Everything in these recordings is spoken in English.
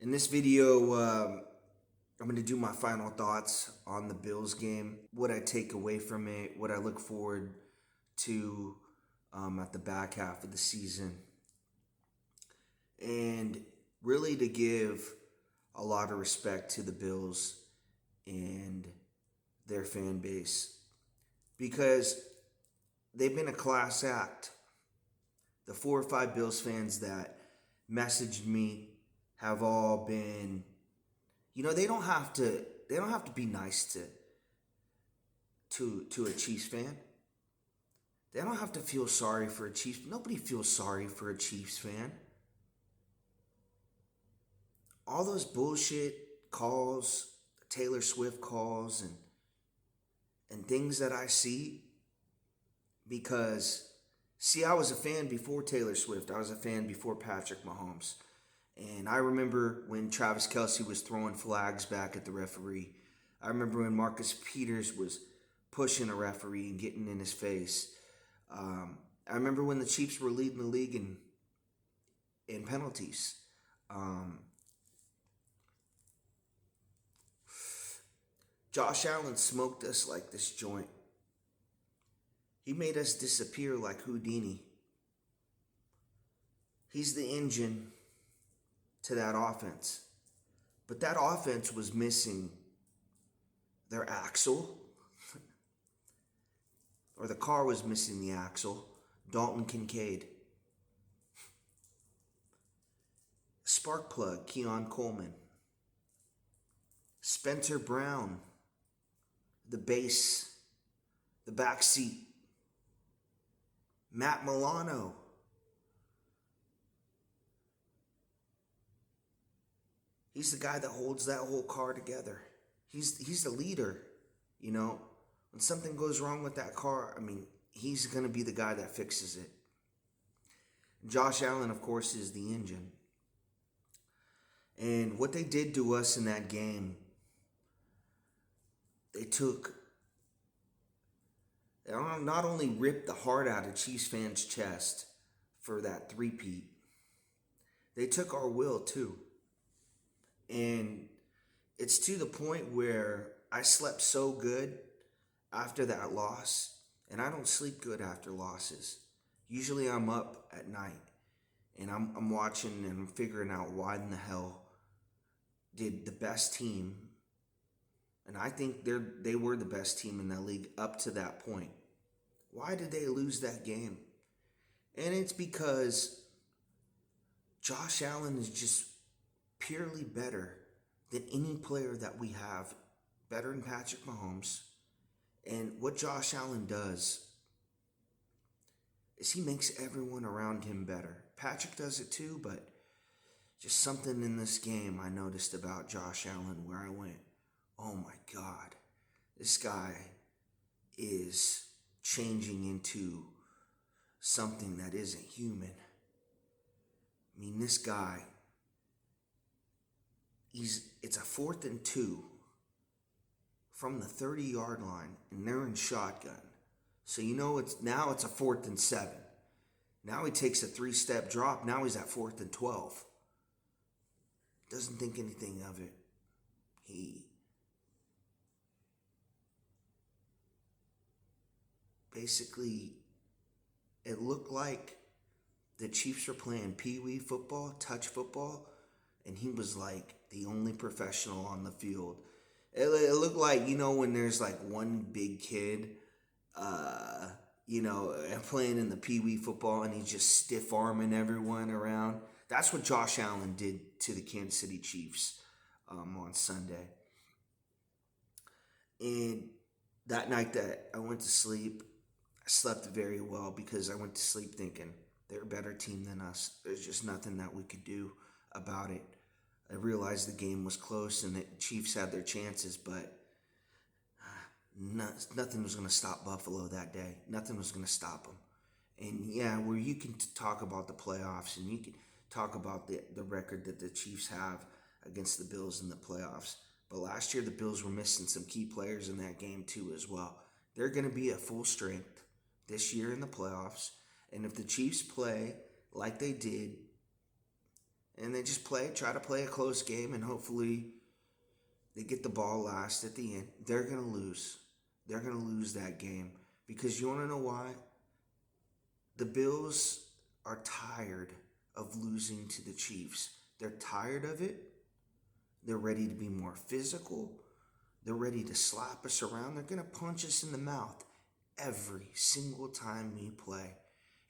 In this video, I'm going to do my final thoughts on the Bills game, what I take away from it, what I look forward to at the back half of the season, and really to give a lot of respect to the Bills and their fan base because they've been a class act. The 4 or 5 Bills fans that messaged me have all been, they don't have to be nice to a Chiefs fan. They don't have to feel sorry for a Chiefs. Nobody feels sorry for a Chiefs fan. All those bullshit calls, Taylor Swift calls and things that I see because see, I was a fan before Taylor Swift. I was a fan before Patrick Mahomes. And I remember when Travis Kelce was throwing flags back at the referee. I remember when Marcus Peters was pushing a referee and getting in his face. I remember when the Chiefs were leading the league in penalties. Um, Josh Allen smoked us like this joint. He made us disappear like Houdini. He's the engine to that offense. But that offense was missing their axle, or the car was missing the axle. Dalton Kincaid. Spark plug, Keon Coleman. Spencer Brown, the bass, the back seat. Matt Milano. He's the guy that holds that whole car together. He's the leader, you know. When something goes wrong with that car, he's going to be the guy that fixes it. Josh Allen, of course, is the engine. And what they did to us in that game, they not only ripped the heart out of Chiefs fans' chest for that three-peat, they took our will too. And it's to the point where I slept so good after that loss, and I don't sleep good after losses. Usually I'm up at night, and I'm watching and I'm figuring out why in the hell did the best team, and I think they were the best team in that league up to that point. Why did they lose that game? And it's because Josh Allen is just purely better than any player that we have, better than Patrick Mahomes. And what Josh Allen does is he makes everyone around him better. Patrick does it too, but just something in this game I noticed about Josh Allen where I went, oh my God, this guy is changing into something that isn't human. This guy, it's a 4th and 2 from the 30-yard line, and they're in shotgun. So it's a 4th and 7. Now he takes a 3-step drop. Now he's at 4th and 12. Doesn't think anything of it. He basically, it looked like the Chiefs were playing pee-wee football, touch football, and he was like the only professional on the field. It looked like, when there's like one big kid, playing in the pee-wee football and he's just stiff-arming everyone around. That's what Josh Allen did to the Kansas City Chiefs on Sunday. And that night that I went to sleep, I slept very well because I went to sleep thinking they're a better team than us. There's just nothing that we could do about it. I realized the game was close and the Chiefs had their chances, but nothing was going to stop Buffalo that day. Nothing was going to stop them. And yeah, where you can talk about the playoffs and you can talk about the record that the Chiefs have against the Bills in the playoffs. But last year, the Bills were missing some key players in that game too as well. They're going to be at full strength this year in the playoffs. And if the Chiefs play like they did and they just try to play a close game, and hopefully they get the ball last at the end. They're going to lose. They're going to lose that game because you want to know why? The Bills are tired of losing to the Chiefs. They're tired of it. They're ready to be more physical. They're ready to slap us around. They're going to punch us in the mouth every single time we play.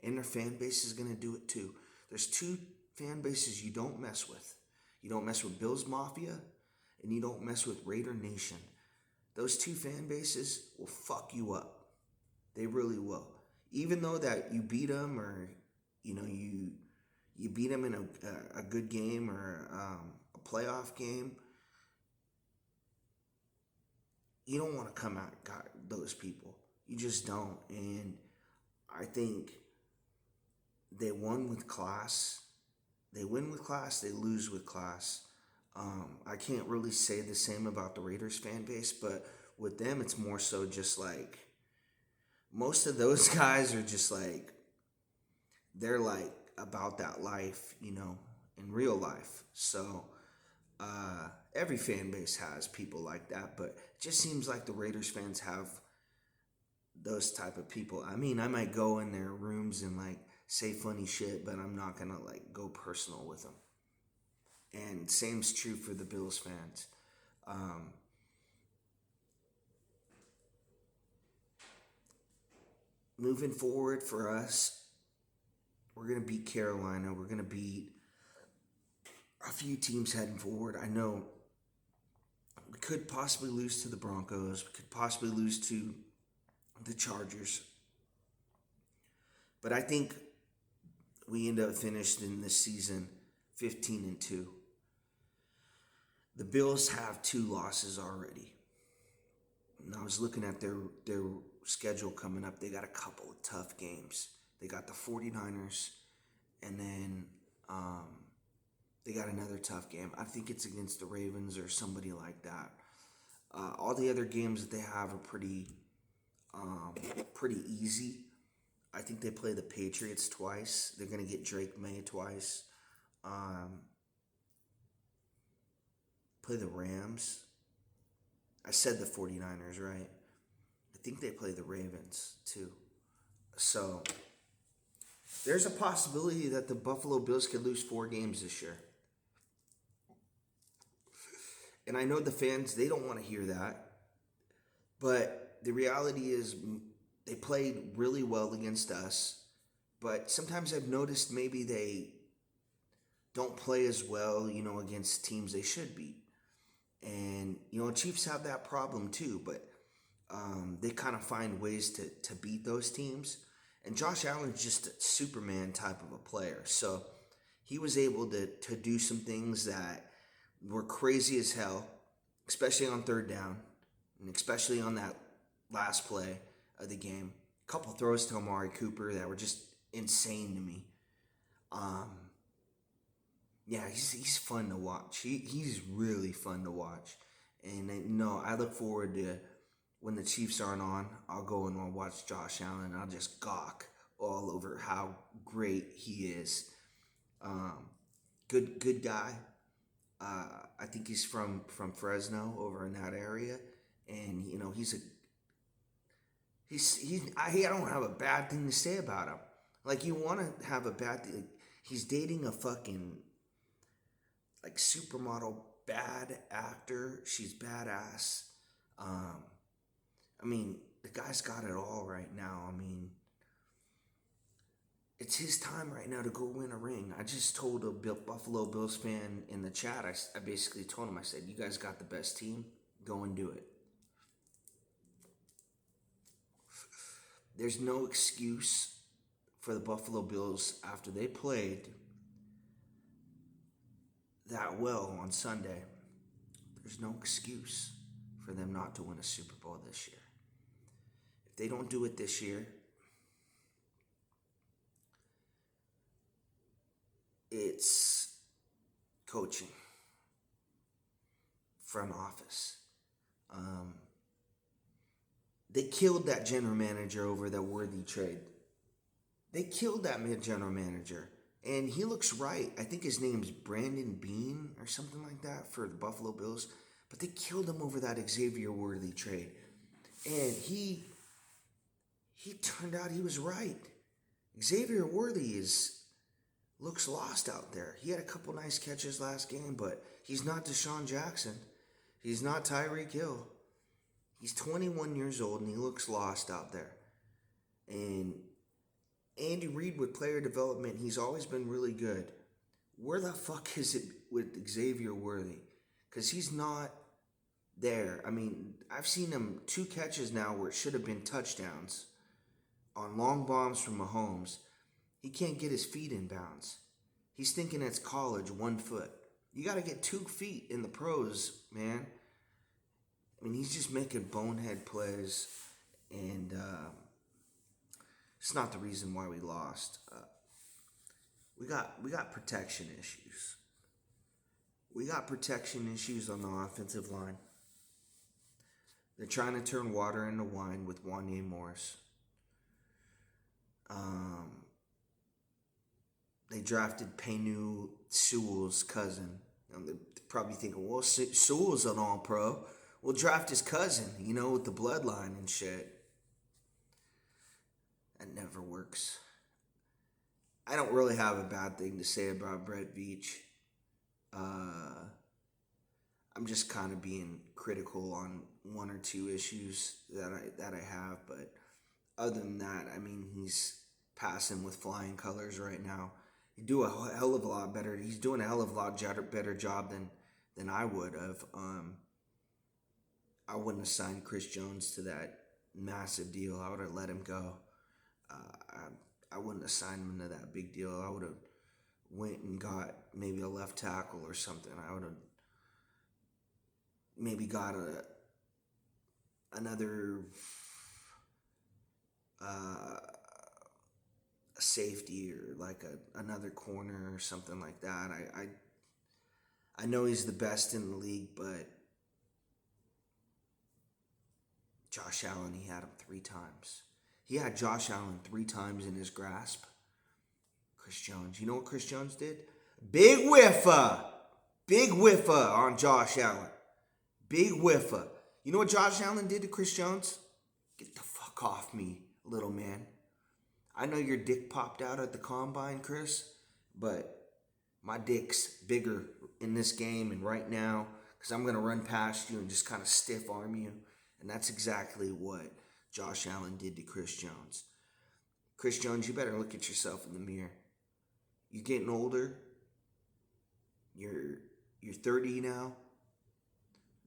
And their fan base is going to do it too. There's two fan bases you don't mess with. You don't mess with Bills Mafia, and you don't mess with Raider Nation. Those two fan bases will fuck you up. They really will. Even though that you beat them, or you beat them in a good game or a playoff game, you don't want to come at those people. You just don't. And I think they won with class. They win with class. They lose with class. I can't really say the same about the Raiders fan base, but with them, it's more so just like most of those guys are just like, they're like about that life, in real life. So every fan base has people like that, but it just seems like the Raiders fans have those type of people. I mean, I might go in their rooms and like say funny shit, but I'm not gonna like go personal with them. And same's true for the Bills fans. Moving forward for us, we're going to beat Carolina. We're going to beat a few teams heading forward. I know we could possibly lose to the Broncos. We could possibly lose to the Chargers. But I think we end up finished in this season 15-2. The Bills have 2 losses already. And I was looking at their schedule coming up. They got a couple of tough games. They got the 49ers, and then they got another tough game. I think it's against the Ravens or somebody like that. All the other games that they have are pretty easy. I think they play the Patriots twice. They're going to get Drake May twice. Play the Rams. I said the 49ers, right? I think they play the Ravens too. So there's a possibility that the Buffalo Bills could lose 4 games this year. And I know the fans, they don't want to hear that. But the reality is they played really well against us. But sometimes I've noticed maybe they don't play as well, against teams they should beat. And, Chiefs have that problem too. But they kind of find ways to beat those teams. And Josh Allen's just a Superman type of a player. So he was able to do some things that were crazy as hell, especially on 3rd down, and especially on that last play of the game. A couple throws to Amari Cooper that were just insane to me. Yeah, he's fun to watch. He's really fun to watch. And I look forward to when the Chiefs aren't on, I'll go and I'll watch Josh Allen and I'll just gawk all over how great he is. Good guy. I think he's from Fresno, over in that area, and I don't have a bad thing to say about him. Like, you want to have a bad thing? He's dating a fucking like supermodel bad actor. She's badass. I mean, the guy's got it all right now. I mean, it's his time right now to go win a ring. I just told a Buffalo Bills fan in the chat, I basically told him, I said, you guys got the best team. Go and do it. There's no excuse for the Buffalo Bills after they played that well on Sunday. There's no excuse for them not to win a Super Bowl this year. If they don't do it this year, it's coaching, front office. They killed that general manager over that Worthy trade. They killed that general manager. And he looks right. I think his name's Brandon Bean or something like that for the Buffalo Bills. But they killed him over that Xavier Worthy trade. And he turned out he was right. Xavier Worthy looks lost out there. He had a couple nice catches last game, but he's not Deshaun Jackson. He's not Tyreek Hill. He's 21 years old and he looks lost out there. And Andy Reid with player development, he's always been really good. Where the fuck is it with Xavier Worthy? Because he's not there. I mean, I've seen him 2 catches now where it should have been touchdowns on long bombs from Mahomes. He can't get his feet in bounds. He's thinking it's college, 1 foot. You got to get 2 feet in the pros, man. I mean, he's just making bonehead plays, and it's not the reason why we lost. We got protection issues. We got protection issues on the offensive line. They're trying to turn water into wine with Wanya Morris. They drafted Penei Sewell's cousin. They're probably thinking, well, Sewell's an all-pro. We'll draft his cousin, with the bloodline and shit. That never works. I don't really have a bad thing to say about Brett Veach. I'm just kind of being critical on 1 or 2 issues that I have, but other than that, I mean, he's passing with flying colors right now. He'd do a hell of a lot better. He's doing a hell of a lot better job than I would have. I wouldn't have signed Chris Jones to that massive deal. I would have let him go. I wouldn't have signed him to that big deal. I would have went and got maybe a left tackle or something. I would have maybe got another a safety or like another corner or something like that. I know he's the best in the league, but Josh Allen, he had him 3 times. He had Josh Allen 3 times in his grasp. Chris Jones. You know what Chris Jones did? Big whiffer. Big whiffer on Josh Allen. Big whiffer. You know what Josh Allen did to Chris Jones? Get the fuck off me, little man. I know your dick popped out at the combine, Chris, but my dick's bigger in this game and right now because I'm going to run past you and just kind of stiff arm you. And that's exactly what Josh Allen did to Chris Jones. Chris Jones, you better look at yourself in the mirror. You're getting older. You're 30 now.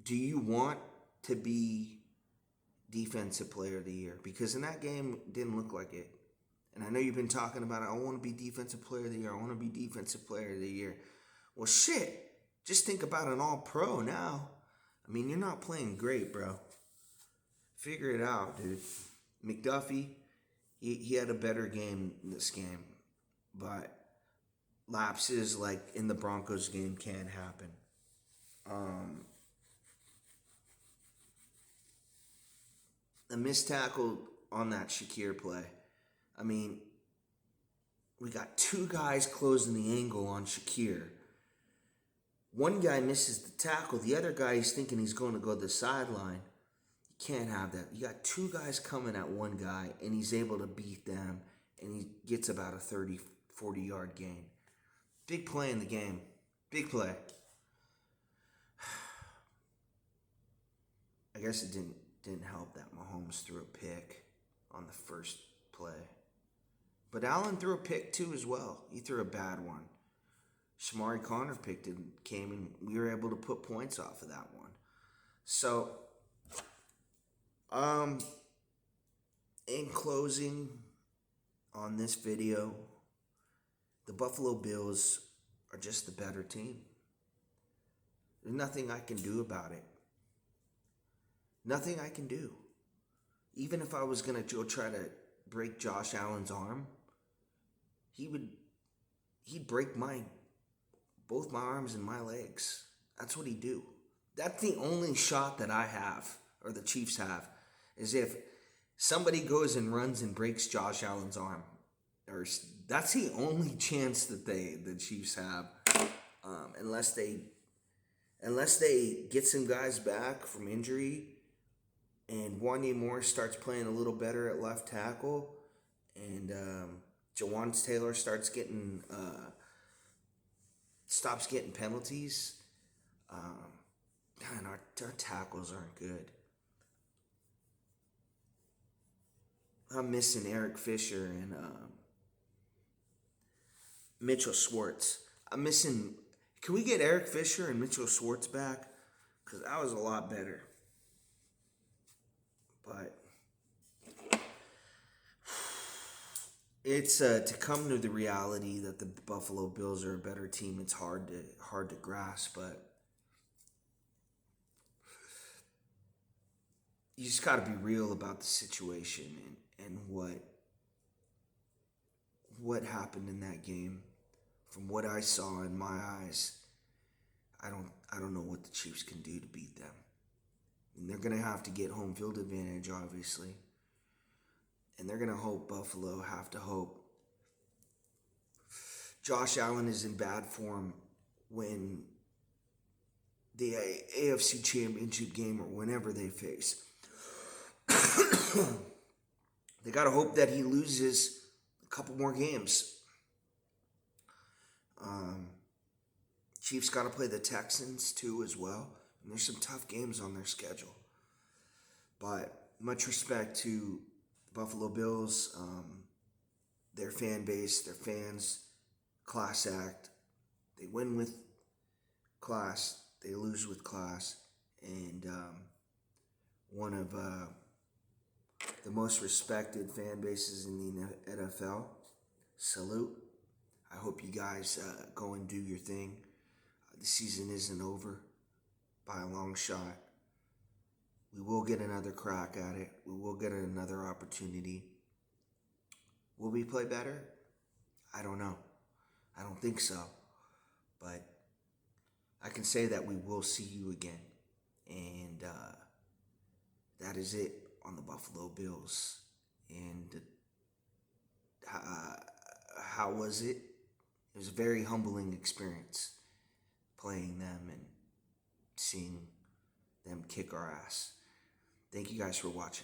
Do you want to be Defensive Player of the Year? Because in that game, it didn't look like it. And I know you've been talking about it. I want to be Defensive Player of the Year. I want to be Defensive Player of the Year. Well, shit. Just think about an all-pro now. I mean, you're not playing great, bro. Figure it out, dude. McDuffie, he had a better game in this game. But lapses like in the Broncos game can happen. The missed tackle on that Shakir play. I mean, we got 2 guys closing the angle on Shakir. One guy misses the tackle. The other guy is thinking he's going to go to the sideline. You can't have that. You got 2 guys coming at one guy, and he's able to beat them, and he gets about a 30, 40-yard gain. Big play in the game. Big play. I guess it didn't help that Mahomes threw a pick on the first play. But Allen threw a pick too as well. He threw a bad one. Shamari Connor picked it, came, and we were able to put points off of that one. So, in closing on this video, the Buffalo Bills are just the better team. There's nothing I can do about it. Nothing I can do. Even if I was going to go try to break Josh Allen's arm, he'd break both my arms and my legs. That's what he'd do. That's the only shot that I have, or the Chiefs have, is if somebody goes and runs and breaks Josh Allen's arm, or That's the only chance that the Chiefs have, unless they get some guys back from injury, and Wanya Moore starts playing a little better at left tackle, and Jawan Taylor stops getting penalties. Man, our tackles aren't good. I'm missing Eric Fisher and Mitchell Schwartz. I'm missing. Can we get Eric Fisher and Mitchell Schwartz back? Because that was a lot better. But it's to come to the reality that the Buffalo Bills are a better team. It's hard to grasp, but you just got to be real about the situation and what happened in that game. From what I saw in my eyes, I don't know what the Chiefs can do to beat them. And they're gonna have to get home field advantage, obviously. And they're gonna have to hope. Josh Allen is in bad form when the AFC Championship game or whenever they face. They gotta hope that he loses a couple more games. Chiefs got to play the Texans too as well. And there's some tough games on their schedule. But much respect to the Buffalo Bills, their fan base, their fans, class act. They win with class, they lose with class. And one of the most respected fan bases in the NFL. Salute. I hope you guys go and do your thing. The season isn't over by a long shot. We will get another crack at it. We will get another opportunity. Will we play better? I don't know. I don't think so. But I can say that we will see you again. And that is it on the Buffalo Bills. And how was it? It was a very humbling experience playing them and seeing them kick our ass. Thank you guys for watching.